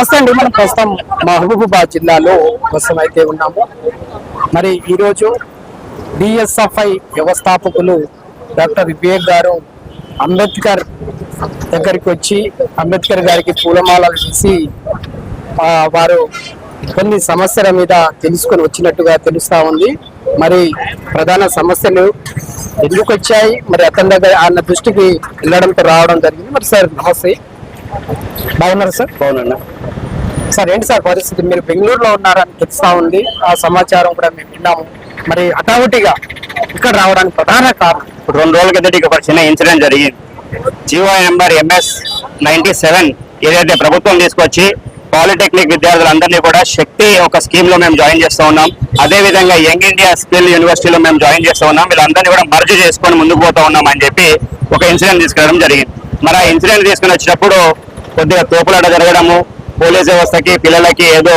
నమస్తే అండి. మనం ప్రస్తుతం మహబూబాబాద్ జిల్లాలో ప్రస్తుతం అయితే ఉన్నాము. మరి ఈరోజు డిఎస్ఎఫ్ఐ వ్యవస్థాపకులు డాక్టర్ వివేక్ గారు అంబేద్కర్ దగ్గరికి వచ్చి అంబేద్కర్ గారికి పూలమాలలు వేసి వారు కొన్ని సమస్యల మీద తెలుసుకొని వచ్చినట్టుగా తెలుస్తా ఉంది. మరి ప్రధాన సమస్యలు ఎందుకు వచ్చాయి, మరి అతని దగ్గర ఆయన దృష్టికి వెళ్ళడంతో రావడం జరిగింది. మరి సార్ నమస్తే, బాగున్నారు సార్? బాగున్నా సార్. ఏంటి సార్ పరిస్థితి? మీరు బెంగళూరులో ఉన్నారని తెలుస్తా ఉంది, ఆ సమాచారం కూడా మేము విన్నాము. మరి హఠావుటిగా ఇక్కడ రావడానికి ప్రధాన కారణం? 2 రోజుల కిందట ఒక చిన్న ఇన్సిడెంట్ జరిగింది. జీవో నెంబర్ MS 97 ఏదైతే ప్రభుత్వం తీసుకొచ్చి పాలిటెక్నిక్ విద్యార్థులందరినీ కూడా శక్తి ఒక స్కీమ్ లో మేము జాయిన్ చేస్తూ ఉన్నాం. అదే విధంగా యంగ్ ఇండియా స్కిల్ యూనివర్సిటీలో మేము జాయిన్ చేస్తూ ఉన్నాం. వీళ్ళందరినీ కూడా మర్జ్ చేసుకొని ముందుకు పోతా ఉన్నాం అని చెప్పి ఒక ఇన్సిడెంట్ తీసుకురావడం జరిగింది. మరి ఆ ఇన్సిడెంట్ తీసుకుని వచ్చినప్పుడు కొద్దిగా తోపులాట జరగడము, పోలీస్ వ్యవస్థకి పిల్లలకి ఏదో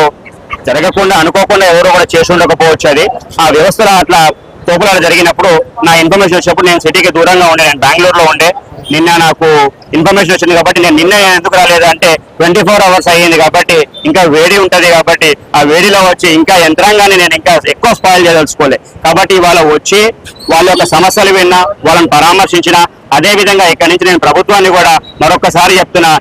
జరగకుండా అనుకోకుండా ఎవరో కూడా చేసి ఉండకపోవచ్చు. అది ఆ వ్యవస్థలో అట్లా తోపులాట జరిగినప్పుడు నా ఇన్ఫర్మేషన్ వచ్చినప్పుడు నేను సిటీకి దూరంగా ఉండే, నేను బెంగళూరులో ఉండే. నిన్న నాకు ఇన్ఫర్మేషన్ వచ్చింది కాబట్టి నేను నిన్న ఎందుకు రాలేదు అంటే 24 hours అయ్యింది కాబట్టి ఇంకా వేడి ఉంటది కాబట్టి ఆ వేడిలో వచ్చి ఇంకా యంత్రాంగాన్ని నేను ఇంకా ఎక్కువ స్పాయిల్ చేయదలుచుకోలే. కాబట్టి ఇవాళ వచ్చి వాళ్ళ యొక్క సమస్యలు విన్నా, వాళ్ళని పరామర్శించిన, అదే విధంగా ఇక్కడి నుంచి నేను ప్రభుత్వాన్ని కూడా మరొకసారి చెప్తున్నా,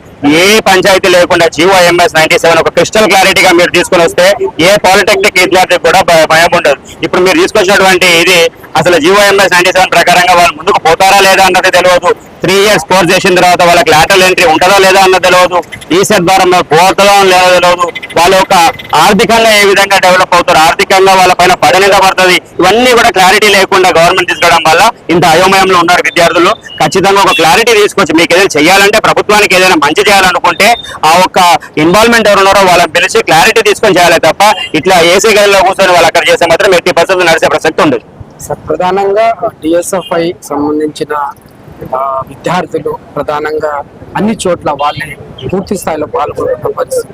ఏ పంచాయతీ లేకుండా జీవో MS 97 ఒక క్రిస్టల్ క్లారిటీగా మీరు తీసుకొని వస్తే ఏ పాలిటెక్నిక్ విద్యార్థికి కూడా భయం ఉండదు. ఇప్పుడు మీరు తీసుకొచ్చినటువంటి ఇది అసలు జీవో MS 97 ప్రకారంగా వాళ్ళు ముందుకు పోతారా లేదా అన్నది తెలియదు. 3 years కోర్స్ చేసిన తర్వాత వాళ్ళకి లాటరల్ ఎంట్రీ ఉంటుందో లేదా అన్నది తెలియదు. ఈసెట్ ద్వారా పోతుందో లేదో తెలియదు. వాళ్ళ యొక్క ఆర్థికంగా ఏ విధంగా డెవలప్ అవుతారు, ఆర్థికంగా వాళ్ళ పైన పడనిగా పడుతుంది, ఇవన్నీ కూడా క్లారిటీ లేకుండా గవర్నమెంట్ తీసుకోవడం వల్ల ఇంత అయోమయంలో ఉన్నారు విద్యార్థులు. ఖచ్చితంగా ఒక క్లారిటీ తీసుకొచ్చి మీకు ఏదైనా చేయాలంటే, ప్రభుత్వానికి ఏదైనా మంచి చేయాలనుకుంటే ఆ ఒక్క ఇన్వాల్వ్మెంట్ ఎవరు ఉన్నారో వాళ్ళని పిలిచి క్లారిటీ తీసుకొని చేయాలి తప్ప ఇట్లా ఏసీ గదిలో కూర్చొని వాళ్ళు అక్కడ చేసే మాత్రం 80% నడిచే ప్రసక్తి ఉండదు. ప్రధానంగా డిఎస్ఎఫ్ఐ సంబంధించిన విద్యార్థులు ప్రధానంగా అన్ని చోట్ల వాళ్ళే పూర్తి స్థాయిలో పాల్గొన్న పరిస్థితి.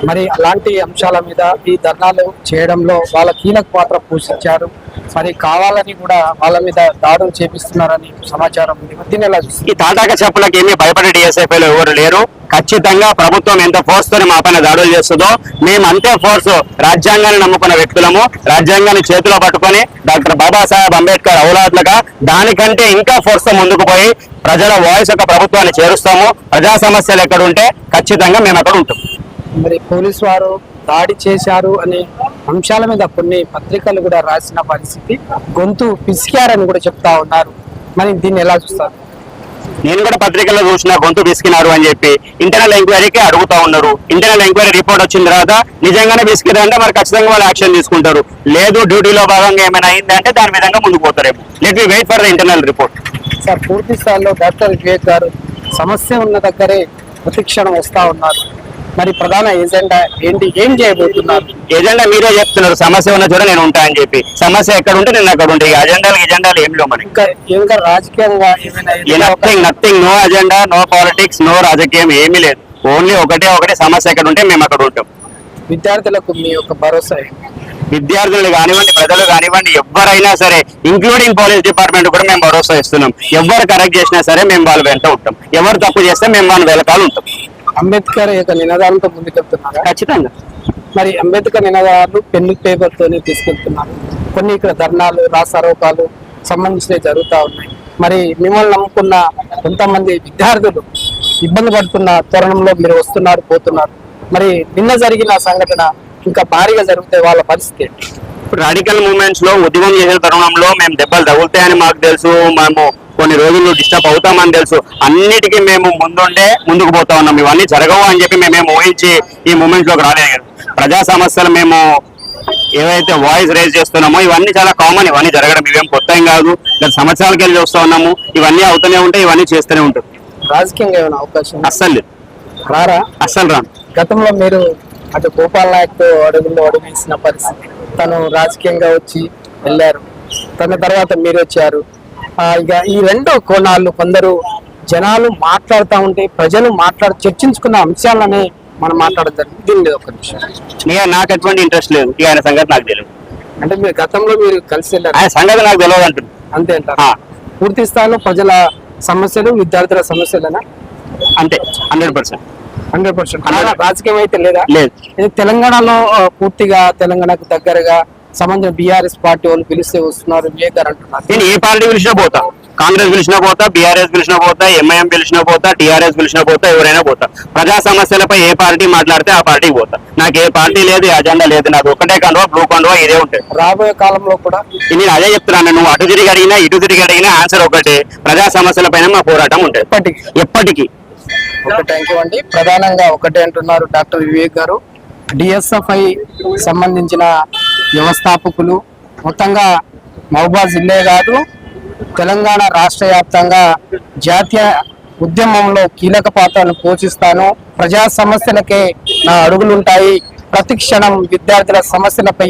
మరి అలాంటి అంశాల మీద ఈ ధర్నాలు చేయడంలో వాళ్ళ కీలక పాత్ర పోషించారు. మరి కావాలని కూడా వాళ్ళ మీద దాడులు చేపిస్తున్నారని సమాచారం ఉంది. దీన్ని ఎలా చూస్తారు? ఈ తాటాక చెప్పులకు ఏమీ భయపడే డిఎస్ఎఫ్ఐలో ఎవరు లేరు. ఖచ్చితంగా ప్రభుత్వం ఎంత ఫోర్స్ తోని మా పైన దాడులు చేస్తుందో మేము అంతే ఫోర్స్. రాజ్యాంగాన్ని నమ్ముకున్న వ్యక్తులము, రాజ్యాంగాన్ని చేతిలో పట్టుకొని డాక్టర్ బాబాసాహెబ్ అంబేద్కర్ ఔలాద్లుగా దానికంటే ఇంకా ఫోర్స్ తో ముందుకు పోయి ప్రజల వాయిస్ యొక్క ప్రభుత్వాన్ని చేరుస్తాము. ప్రజా సమస్యలు ఎక్కడ ఉంటే ఖచ్చితంగా మేము అక్కడ ఉంటాం. మరి పోలీసు వారు దాడి చేశారు అనే అంశాల మీద కొన్ని పత్రికలు కూడా రాసిన పరిస్థితి, గొంతు పిసికారని కూడా చెప్తా ఉన్నారు. మరి దీన్ని ఎలా చూస్తారు? నేను కూడా పత్రికల్లో చూసిన గొంతు పిసికినారు అని చెప్పి ఇంటర్నల్ ఎంక్వైరీకి అడుగుతా ఉన్నారు. ఇంటర్నల్ ఎంక్వైరీ రిపోర్ట్ వచ్చిన తర్వాత నిజంగానే పిసికిరంటే మరి ఖచ్చితంగా వాళ్ళు యాక్షన్ తీసుకుంటారు. లేదు డ్యూటీలో భాగంగా ఏమైనా అయిందంటే దాని విధంగా ముందుకు పోతారేమో. Let me wait for the internal report. Sir, పూర్తి స్థాయిలో డాక్టర్ వివేక్ గారు సమస్య ఉన్న దగ్గరే ప్రతిక్షణం వస్తా ఉన్నారు. మరి ప్రధాన ఎజెండా ఏంటి, ఏం చేయబోతున్నారు? ఎజెండా మీరే చెప్తున్నారు, సమస్య ఉన్న చోట నేను ఉంటా అని చెప్పి. సమస్య ఎక్కడ ఉంటే నేను అక్కడ ఉంటాయి. ఎజెండాలు ఏమి లేవు మనకి. ఇంకా రాజకీయంగా nothing, no agenda, no politics, no రాజకీయం ఏమీ లేదు. ఓన్లీ ఒకటే సమస్య ఎక్కడ ఉంటే మేము అక్కడ ఉంటాం. విద్యార్థులకు మీ యొక్క భరోసా? విద్యార్థులు కానివ్వండి, ప్రజలు కానివ్వండి, ఎవరైనా సరే ఇంక్లూడింగ్ పోలీస్ డిపార్ట్మెంట్ కూడా మేము భరోసా ఇస్తున్నాం. ఎవరు కరెక్ట్ చేసినా సరే మేము వాళ్ళ వెంట ఉంటాం. ఎవరు తప్పు చేస్తే మేము వాళ్ళ వెనకాల ఉంటాం. అంబేద్కర్ యొక్క నినాదాలతో ముందుకెళ్తున్నారు ఖచ్చితంగా. మరి అంబేద్కర్ నినాదాలు పెన్ను పేపర్ తోనే తీసుకెళ్తున్నారు. కొన్ని ఇక్కడ ధర్నాలు, రాస్తారోకాలు సంబంధించినవి జరుగుతూ ఉన్నాయి. మరి మిమ్మల్ని నమ్ముకున్న కొంతమంది విద్యార్థులు ఇబ్బంది పడుతున్న తరుణంలో మీరు వస్తున్నారు, పోతున్నారు. మరి నిన్న జరిగిన సంఘటన ఇంకా భారీగా జరిగితే వాళ్ళ పరిస్థితి? ఇప్పుడు రాడికల్ మూవ్మెంట్స్ లో ఉద్యమం చేసే తరుణంలో మేము దెబ్బలు తగులుతాయని మాకు తెలుసు. మేము కొన్ని రోజులు డిస్టర్బ్ అవుతామని తెలుసు. అన్నిటికీ మేము ముందుకు పోతా ఉన్నాం. ఇవన్నీ జరగవు అని చెప్పి మేమేం ఊహించి ఈ మూమెంట్ లోకి రాలేదు. ప్రజా సమస్యలు మేము ఏవైతే వాయిస్ రేజ్ చేస్తున్నామో ఇవన్నీ చాలా కామన్. ఇవన్నీ జరగడం ఇవేం కొత్త ఏం కాదు. గత సంవత్సరాలకి వెళ్ళి చూస్తూ ఉన్నాము. ఇవన్నీ అవుతూనే ఉంటాయి, ఇవన్నీ చేస్తూనే ఉంటాం. రాజకీయంగా ఏమైనా అవకాశం? అస్సలు రారా? అస్సలు రాను. గతంలో మీరు అటు గోపాల్ నాయక్ అడుగులో అడుగేసిన పరిస్థితి, తను రాజకీయంగా వచ్చి వెళ్ళారు, తన తర్వాత మీరు వచ్చారు. ఇక ఈ 2 కోణాలు కొందరు జనాలు మాట్లాడుతూ ఉంటే ప్రజలు చర్చించుకున్న అంశాలనే మనం మాట్లాడతారు. దీని మీద ఒక నిమిషం. నాకు ఎటువంటి ఇంట్రెస్ట్ లేదు. ఆయన సంగతి నాకు తెలియదు. అంటే మీరు గతంలో మీరు కలిసి వెళ్ళారు, ఆయన సంగతి నాకు తెలియదు అంటుంది. అంతే అంటారు? పూర్తి స్థాయిలో ప్రజల సమస్యలు, విద్యార్థుల సమస్యలనా? అంతే, 100%. 100% రాజకీయం అయితే లేదా? లేదు. ఇది తెలంగాణలో పూర్తిగా తెలంగాణకు దగ్గరగా సంబంధించిన బీఆర్ఎస్ పార్టీ వాళ్ళు పిలిస్తే వస్తున్నారు వివేక్ గారు అంటున్నారు. నేను ఏ పార్టీ పిలిచినా పోతా, కాంగ్రెస్ పిలిచినా పోతా, బీఆర్ఎస్ పిలిచినా పోతా, ఎంఐఎం పిలిచినా పోతా, టీఆర్ఎస్ పిలిచినా పోతా, ఎవరైనా పోతా. ప్రజా సమస్యలపై ఏ పార్టీ మాట్లాడితే ఆ పార్టీకి పోతా. నాకు ఏ పార్టీ లేదు, అజెండా లేదు. నాకు ఒకటే కండువా, బ్లూ కండువా, ఇదే ఉంటుంది. రాబోయే కాలంలో కూడా నేను అదే చెప్తున్నాను. నువ్వు అటు తిరిగి అడిగినా ఇటు తిరిగి అడిగినా ఆన్సర్ ఒకటే, ప్రజా సమస్యలపైన మా పోరాటం ఉంటుంది ఎప్పటికీ. థ్యాంక్ యూ అండి. ప్రధానంగా ఒకటే అంటున్నారు డాక్టర్ వివేక్ గారు. డిఎస్ఎఫ్ఐ సంబంధించిన వ్యవస్థాపకులు మొత్తంగా మహబూబాద్ జిల్లా కాదు తెలంగాణ రాష్ట్ర వ్యాప్తంగా జాతీయ ఉద్యమంలో కీలక పాత్రను పోషిస్తాను, ప్రజా సమస్యలకే నా అడుగులుంటాయి, ప్రతి క్షణం విద్యార్థుల సమస్యలపై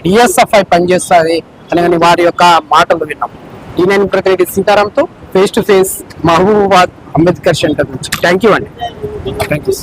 డిఎస్ఎఫ్ఐ పనిచేస్తుంది అని వారి యొక్క మాటలు విన్నాం. ఈ నేను ప్రతినిధి సీతారాంతో face to face Mahabubabad Ambedkar centre నుంచి. థ్యాంక్ యూ అండి. Thank you.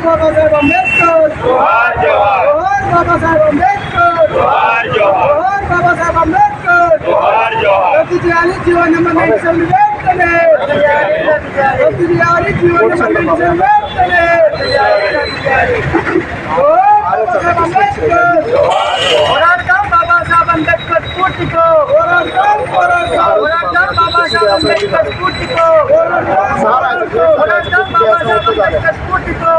बाबासाहेब आंबेडकर जोहार जोहार बाबासाहेब आंबेडकर जोहार जोहार बाबासाहेब आंबेडकर जोहार जोहार रद्द जीवन नंबर 97 वेंटने रद्द जीवन नंबर 97 वेंटने बाबासाहेब आंबेडकर जोहार जोहार बाबासाहेब आंबेडकर स्फूर्तिको होराटం बाबासाहेब आंबेडकर स्फूर्तिको होराटం बाबासाहेब आंबेडकर स्फूर्तिको